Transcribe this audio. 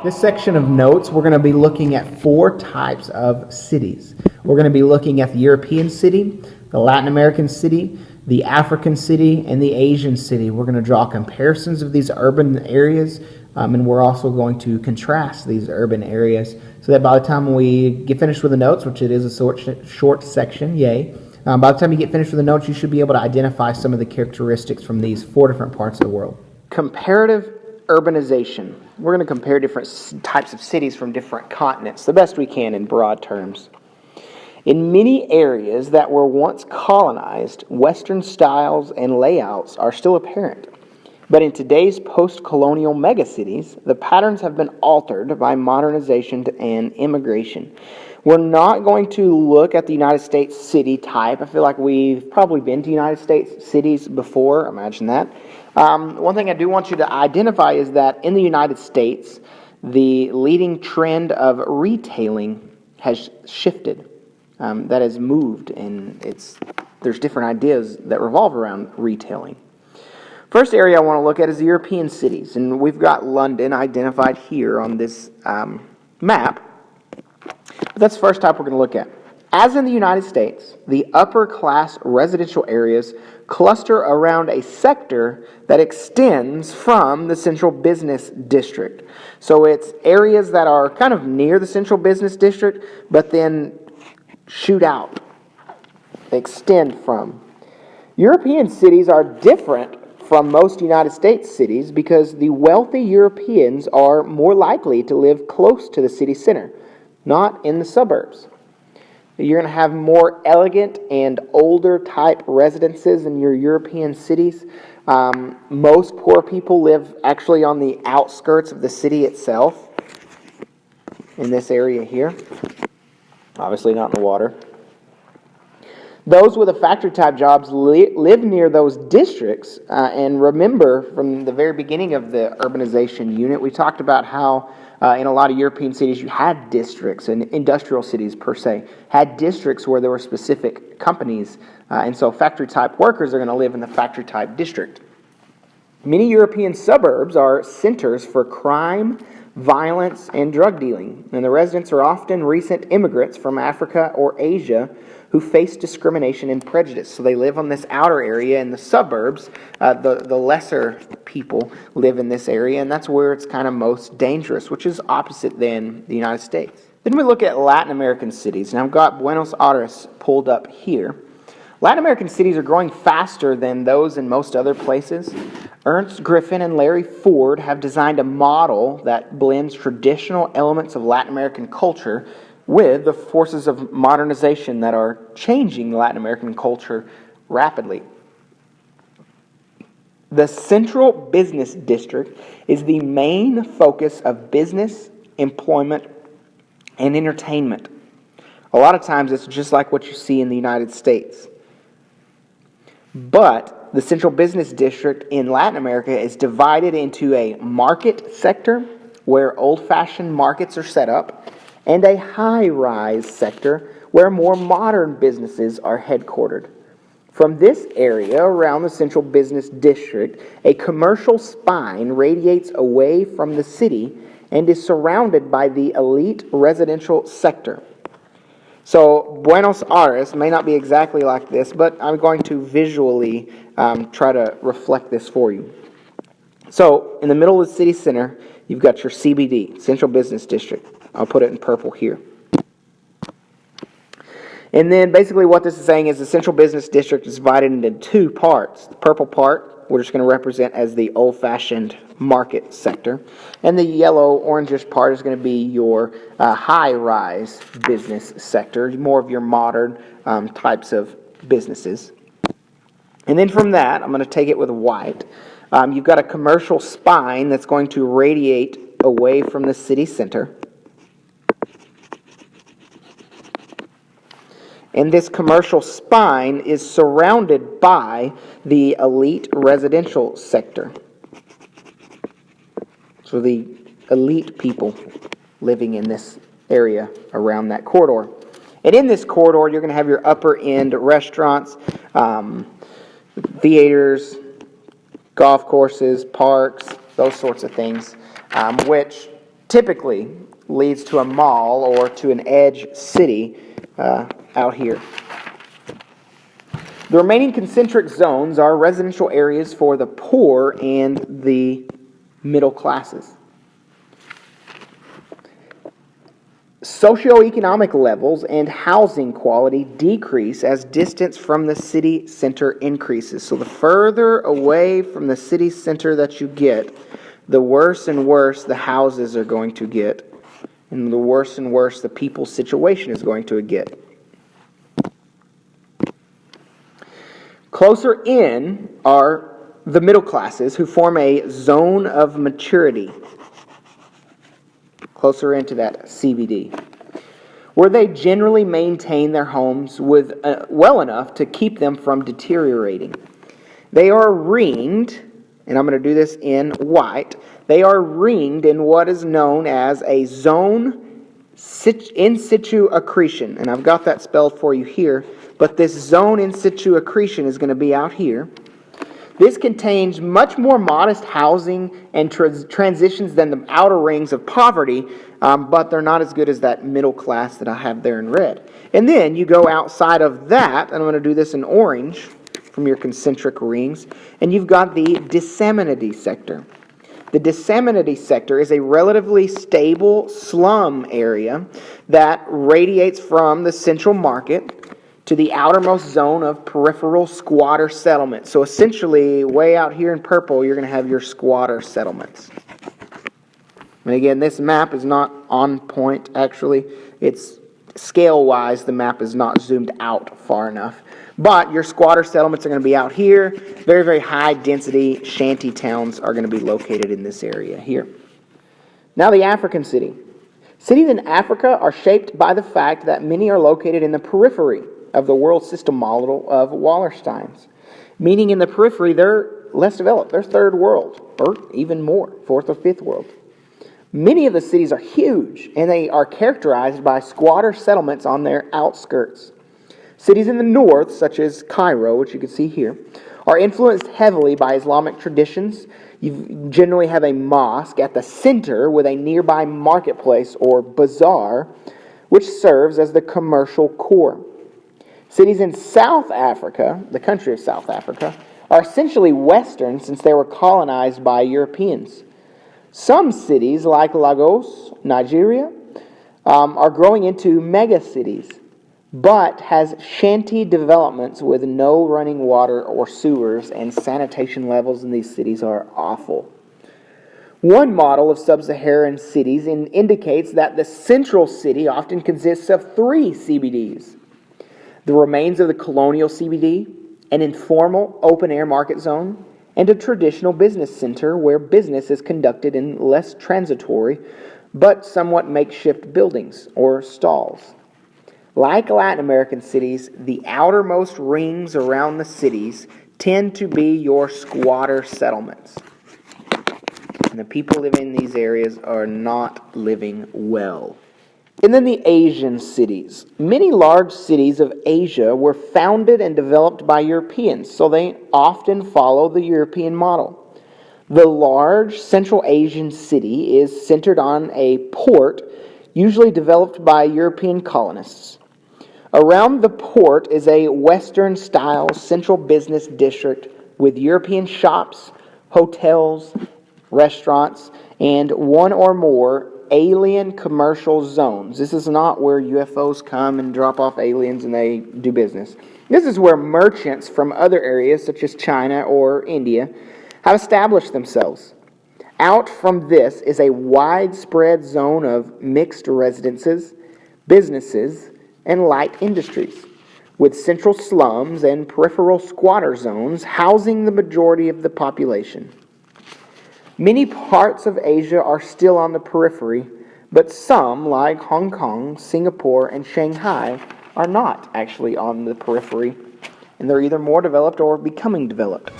This section of notes, we're going to be looking at 4 types of cities. We're going to be looking at the European city, the Latin American city, the African city, and the Asian city. We're going to draw comparisons of these urban areas, and we're also going to contrast these urban areas so that by the time we get finished with the notes, which it is a short section, yay, by the time you get finished with the notes, you should be able to identify some of the characteristics from these 4 different parts of the world. Comparative urbanization. We're going to compare different types of cities from different continents, the best we can in broad terms. In many areas that were once colonized, Western styles and layouts are still apparent. But in today's post-colonial megacities, the patterns have been altered by modernization and immigration. We're not going to look at the United States city type. I feel like we've probably been to United States cities before. Imagine that. One thing I do want you to identify is that in the United States, the leading trend of retailing has shifted. That has moved, and there's different ideas that revolve around retailing. First area I want to look at is the European cities, and we've got London identified here on this map. But that's the first type we're going to look at. As in the United States, the upper class residential areas cluster around a sector that extends from the central business district. So it's areas that are kind of near the central business district, but then shoot out, extend from. European cities are different from most United States cities because the wealthy Europeans are more likely to live close to the city center, not in the suburbs. You're going to have more elegant and older type residences in your European cities. Most poor people live actually on the outskirts of the city itself, in this area here. Obviously not in the water. Those with the factory type jobs live near those districts. And remember, from the very beginning of the urbanization unit, we talked about how in a lot of European cities you had districts, and industrial cities per se had districts where there were specific companies. And so factory type workers are going to live in the factory type district. Many European suburbs are centers for crime, violence, and drug dealing. And the residents are often recent immigrants from Africa or Asia who face discrimination and prejudice. So they live on this outer area in the suburbs. The lesser people live in this area, and that's where it's kind of most dangerous, which is opposite than the United States. Then we look at Latin American cities, and I've got Buenos Aires pulled up here. Latin American cities are growing faster than those in most other places. Ernst Griffin and Larry Ford have designed a model that blends traditional elements of Latin American culture with the forces of modernization that are changing Latin American culture rapidly. The Central Business District is the main focus of business, employment, and entertainment. A lot of times it's just like what you see in the United States. But the Central Business District in Latin America is divided into a market sector where old-fashioned markets are set up, and a high-rise sector where more modern businesses are headquartered. From this area around the Central Business District, a commercial spine radiates away from the city and is surrounded by the elite residential sector. So Buenos Aires may not be exactly like this, but I'm going to visually try to reflect this for you. So in the middle of the city center, you've got your CBD, Central Business District. I'll put it in purple here. And then basically what this is saying is the Central Business District is divided into 2 parts. The purple part we're just going to represent as the old-fashioned market sector. And the yellow, orangish part is going to be your high-rise business sector, more of your modern types of businesses. And then from that, I'm going to take it with white. You've got a commercial spine that's going to radiate away from the city center. And this commercial spine is surrounded by the elite residential sector. So the elite people living in this area around that corridor. And in this corridor, you're going to have your upper-end restaurants, theaters, golf courses, parks, those sorts of things, which typically leads to a mall or to an edge city out here. The remaining concentric zones are residential areas for the poor and the middle classes. Socioeconomic levels and housing quality decrease as distance from the city center increases. So the further away from the city center that you get, the worse and worse the houses are going to get, and the worse and worse the people's situation is going to get. Closer in are the middle classes, who form a zone of maturity. Closer into that CBD, where they generally maintain their homes with well enough to keep them from deteriorating. They are ringed, and I'm going to do this in white. They are ringed in what is known as a zone in situ accretion, and I've got that spelled for you here. But this zone in situ accretion is going to be out here. This contains much more modest housing and transitions than the outer rings of poverty, but they're not as good as that middle class that I have there in red. And then you go outside of that, and I'm going to do this in orange from your concentric rings, and you've got the disseminity sector. The disseminity sector is a relatively stable slum area that radiates from the central market to the outermost zone of peripheral squatter settlements. So essentially, way out here in purple, you're going to have your squatter settlements. And again, this map is not on point, actually. It's scale-wise, the map is not zoomed out far enough. But your squatter settlements are going to be out here. Very, very high-density shanty towns are going to be located in this area here. Now the African city. Cities in Africa are shaped by the fact that many are located in the periphery of the world system model of Wallerstein's. Meaning in the periphery, they're less developed. They're third world, or even more, fourth or fifth world. Many of the cities are huge, and they are characterized by squatter settlements on their outskirts. Cities in the north, such as Cairo, which you can see here, are influenced heavily by Islamic traditions. You generally have a mosque at the center with a nearby marketplace or bazaar, which serves as the commercial core. Cities in South Africa, the country of South Africa, are essentially Western since they were colonized by Europeans. Some cities, like Lagos, Nigeria, are growing into mega cities, but has shanty developments with no running water or sewers, and sanitation levels in these cities are awful. One model of sub-Saharan cities indicates that the central city often consists of 3 CBDs. The remains of the colonial CBD, an informal open-air market zone, and a traditional business center where business is conducted in less transitory but somewhat makeshift buildings or stalls. Like Latin American cities, the outermost rings around the cities tend to be your squatter settlements. And the people living in these areas are not living well. And then the Asian cities. Many large cities of Asia were founded and developed by Europeans, so they often follow the European model. The large Central Asian city is centered on a port, usually developed by European colonists. Around the port is a Western-style central business district with European shops, hotels, restaurants, and one or more alien commercial zones. This is not where UFOs come and drop off aliens and they do business. This is where merchants from other areas, such as China or India, have established themselves. Out from this is a widespread zone of mixed residences, businesses, and light industries, with central slums and peripheral squatter zones housing the majority of the population. Many parts of Asia are still on the periphery, but some, like Hong Kong, Singapore, and Shanghai, are not actually on the periphery, and they're either more developed or becoming developed.